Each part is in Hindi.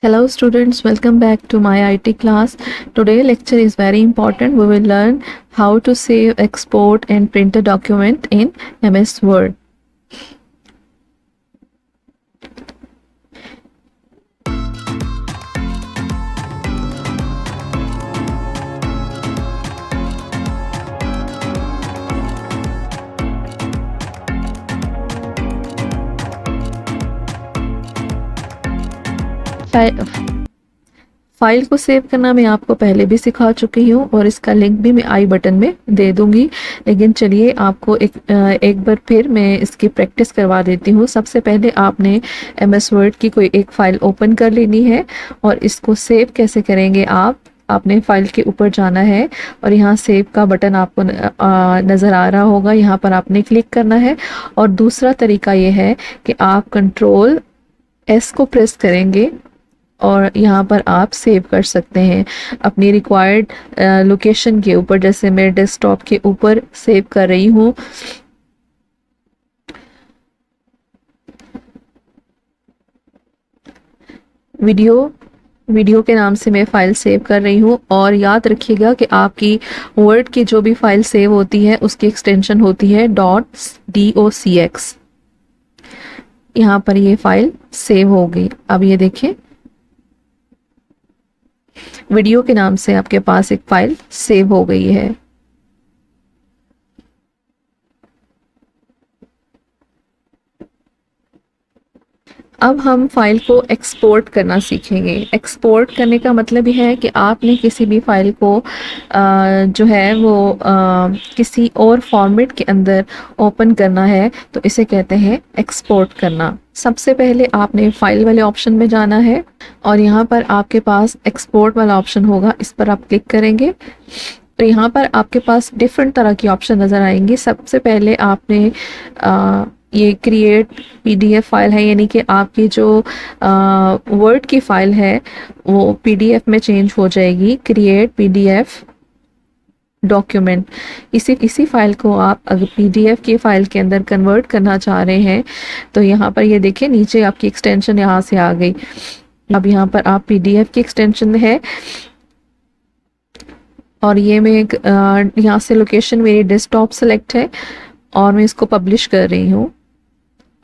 Hello students, welcome back to my IT class. Today lecture is very important. We will learn how to save, export and print a document in MS Word. File को सेव करना मैं आपको पहले भी सिखा चुकी हूँ और इसका लिंक भी मैं आई बटन में दे दूंगी। लेकिन चलिए आपको एक बार फिर मैं इसकी प्रैक्टिस करवा देती हूँ। सबसे पहले आपने MS वर्ड की कोई एक फ़ाइल ओपन कर लेनी है और इसको सेव कैसे करेंगे आपने फाइल के ऊपर जाना है और यहाँ सेव का बटन आपको नज़र आ रहा होगा, यहाँ पर आपने क्लिक करना है। और दूसरा तरीका ये है कि आप Ctrl+S को प्रेस करेंगे और यहाँ पर आप सेव कर सकते हैं अपनी रिक्वायर्ड लोकेशन के ऊपर। जैसे मैं डेस्कटॉप के ऊपर सेव कर रही हूँ। वीडियो के नाम से मैं फ़ाइल सेव कर रही हूँ। और याद रखिएगा कि आपकी वर्ड की जो भी फाइल सेव होती है उसकी एक्सटेंशन होती है .docx। यहाँ पर ये फाइल सेव हो गई। अब ये देखें, वीडियो के नाम से आपके पास एक फाइल सेव हो गई है। अब हम फाइल को एक्सपोर्ट करना सीखेंगे। एक्सपोर्ट करने का मतलब यह है कि आपने किसी भी फाइल को जो है वो किसी और फॉर्मेट के अंदर ओपन करना है, तो इसे कहते हैं एक्सपोर्ट करना। सबसे पहले आपने फाइल वाले ऑप्शन में जाना है और यहाँ पर आपके पास एक्सपोर्ट वाला ऑप्शन होगा, इस पर आप क्लिक करेंगे तो यहाँ पर आपके पास डिफरेंट तरह की ऑप्शन नज़र आएंगी। सबसे पहले आपने ये क्रिएट PDF फाइल है, यानी कि आपकी जो वर्ड की फ़ाइल है वो PDF में चेंज हो जाएगी। क्रिएट PDF डॉक्यूमेंट, इसी फाइल को आप अगर PDF की फ़ाइल के अंदर कन्वर्ट करना चाह रहे हैं तो यहाँ पर ये देखें, नीचे आपकी एक्सटेंशन यहाँ से आ गई। अब यहाँ पर आप PDF की एक्सटेंशन है और ये मैं यहाँ से लोकेशन मेरी डेस्कटॉप सेलेक्ट है और मैं इसको पब्लिश कर रही हूँ।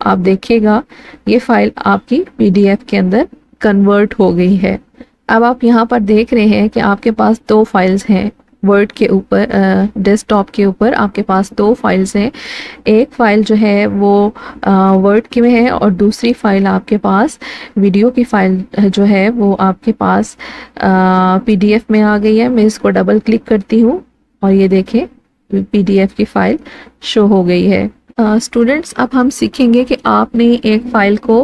आप देखिएगा ये फाइल आपकी PDF के अंदर कन्वर्ट हो गई है। अब आप यहाँ पर देख रहे हैं कि आपके पास दो फाइल्स हैं वर्ड के ऊपर, डेस्कटॉप के ऊपर आपके पास दो फाइल्स हैं। एक फ़ाइल जो है वो वर्ड की में है और दूसरी फ़ाइल आपके पास वीडियो की फ़ाइल जो है वो आपके पास PDF में आ गई है। मैं इसको डबल क्लिक करती हूँ और ये देखें PDF की फ़ाइल शो हो गई है। स्टूडेंट्स, अब हम सीखेंगे कि आपने एक फ़ाइल को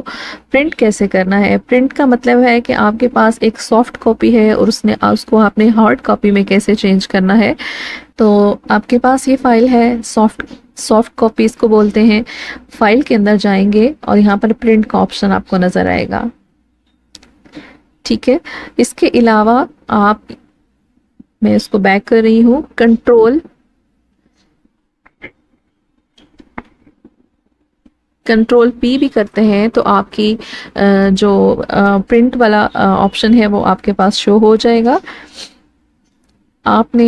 प्रिंट कैसे करना है। प्रिंट का मतलब है कि आपके पास एक सॉफ्ट कॉपी है और उसको आपने हार्ड कॉपी में कैसे चेंज करना है। तो आपके पास ये फ़ाइल है, सॉफ्ट कॉपी इसको बोलते हैं। फाइल के अंदर जाएंगे और यहाँ पर प्रिंट का ऑप्शन आपको नज़र आएगा, ठीक है। इसके अलावा मैं इसको बैक कर रही हूँ, Ctrl+P भी करते हैं तो आपकी जो प्रिंट वाला ऑप्शन है वो आपके पास शो हो जाएगा। आपने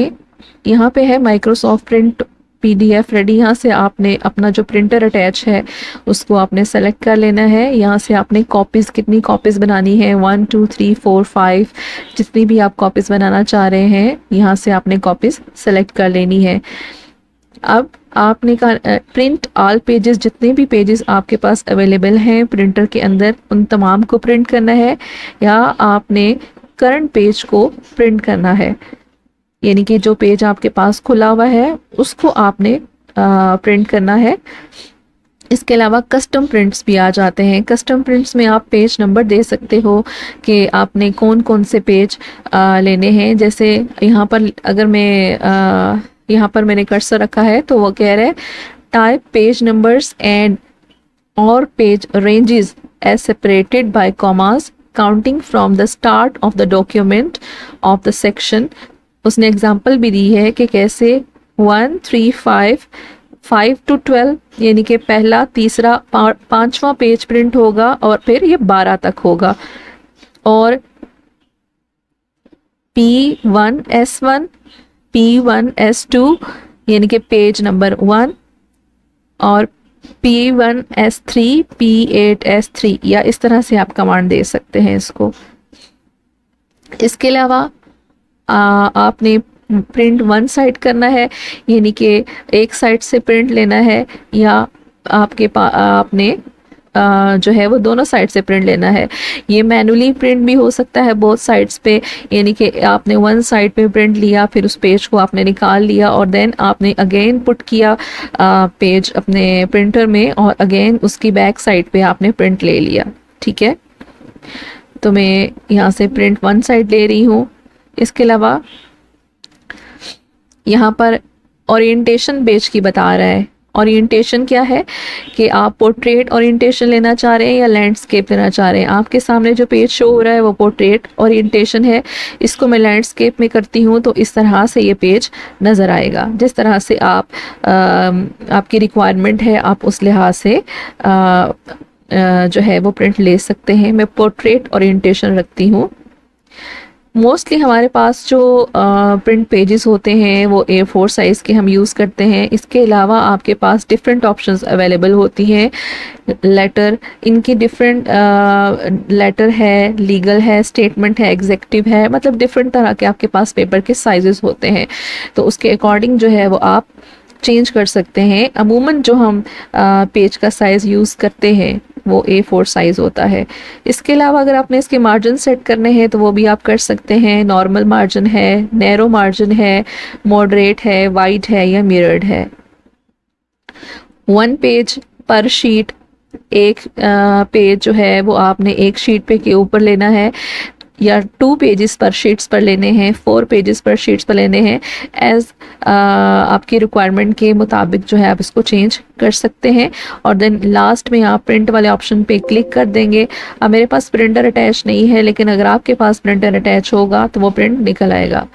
यहाँ पे है माइक्रोसॉफ्ट प्रिंट PDF रेडी। यहाँ से आपने अपना जो प्रिंटर अटैच है उसको आपने सेलेक्ट कर लेना है। यहाँ से आपने कॉपीज़, कितनी कॉपीज़ बनानी है, 1 2 3 4 5, जितनी भी आप कॉपीज़ बनाना चाह रहे हैं यहाँ से आपने कॉपीज़ सेलेक्ट कर लेनी है। अब आपने प्रिंट ऑल पेजेस, जितने भी पेजेस आपके पास अवेलेबल हैं प्रिंटर के अंदर उन तमाम को प्रिंट करना है, या आपने करंट पेज को प्रिंट करना है, यानी कि जो पेज आपके पास खुला हुआ है उसको आपने प्रिंट करना है। इसके अलावा कस्टम प्रिंट्स भी आ जाते हैं। कस्टम प्रिंट्स में आप पेज नंबर दे सकते हो कि आपने कौन कौन से पेज लेने हैं। जैसे यहाँ पर अगर मैं यहाँ पर मैंने कर्सर रखा है तो वो कह रहा है टाइप पेज नंबर्स एंड और page ranges as separated by commas counting from the start of the document of the section. उसने एग्जांपल भी दी है कि कैसे 1 3 5 to 12, यानी कि पहला, तीसरा, पांचवा पेज प्रिंट होगा और फिर ये 12 तक होगा। और P1S1, P1S2 यानी कि पेज नंबर 1, और P1S3, P8S3, या इस तरह से आप कमांड दे सकते हैं इसको। इसके अलावा आपने प्रिंट वन साइड करना है, यानी कि एक साइड से प्रिंट लेना है, या आपने जो है वो दोनों साइड से प्रिंट लेना है। ये मैनुअली प्रिंट भी हो सकता है बोथ साइड्स पे, यानी कि आपने वन साइड पे प्रिंट लिया, फिर उस पेज को आपने निकाल लिया और देन आपने अगेन पुट किया पेज अपने प्रिंटर में, और अगेन उसकी बैक साइड पे आपने प्रिंट ले लिया। ठीक है, तो मैं यहाँ से प्रिंट वन साइड ले रही हूँ। इसके अलावा यहाँ पर ओरिएंटेशन पेज की बता रहा है। ओरिएंटेशन क्या है कि आप पोर्ट्रेट ओरिएंटेशन लेना चाह रहे हैं या लैंडस्केप लेना चाह रहे हैं। आपके सामने जो पेज शो हो रहा है वो पोर्ट्रेट ओरिएंटेशन है। इसको मैं लैंडस्केप में करती हूँ तो इस तरह से ये पेज नज़र आएगा। जिस तरह से आपकी रिक्वायरमेंट है आप उस लिहाज से जो है वो प्रिंट ले सकते हैं। मैं पोर्ट्रेट ओरिएंटेशन रखती हूँ। मोस्टली हमारे पास जो प्रिंट पेजेस होते हैं वो A4 साइज़ के हम यूज़ करते हैं। इसके अलावा आपके पास डिफरेंट ऑप्शंस अवेलेबल होती हैं। लेटर, इनकी डिफरेंट लेटर है, लीगल है, स्टेटमेंट है, एग्जेक्टिव है, मतलब डिफरेंट तरह के आपके पास पेपर के साइजेस होते हैं, तो उसके अकॉर्डिंग जो है वो आप चेंज कर सकते हैं। अमूमन जो हम पेज का साइज़ यूज़ करते हैं वो A4 साइज़ होता है। इसके अलावा अगर आपने इसके मार्जिन सेट करने हैं तो वो भी आप कर सकते हैं। नॉर्मल मार्जिन है, नैरो मार्जिन है, मॉडरेट है, वाइड है या मिरर्ड है। 1 पेज पर शीट, एक पेज जो है वो आपने एक शीट पे के ऊपर लेना है, या 2 पेजेस पर शीट्स पर लेने हैं, 4 पेजेस पर शीट्स पर लेने हैं। एज आपकी रिक्वायरमेंट के मुताबिक जो है आप इसको चेंज कर सकते हैं। और देन लास्ट में आप प्रिंट वाले ऑप्शन पे क्लिक कर देंगे। अब मेरे पास प्रिंटर अटैच नहीं है, लेकिन अगर आपके पास प्रिंटर अटैच होगा तो वो प्रिंट निकल आएगा।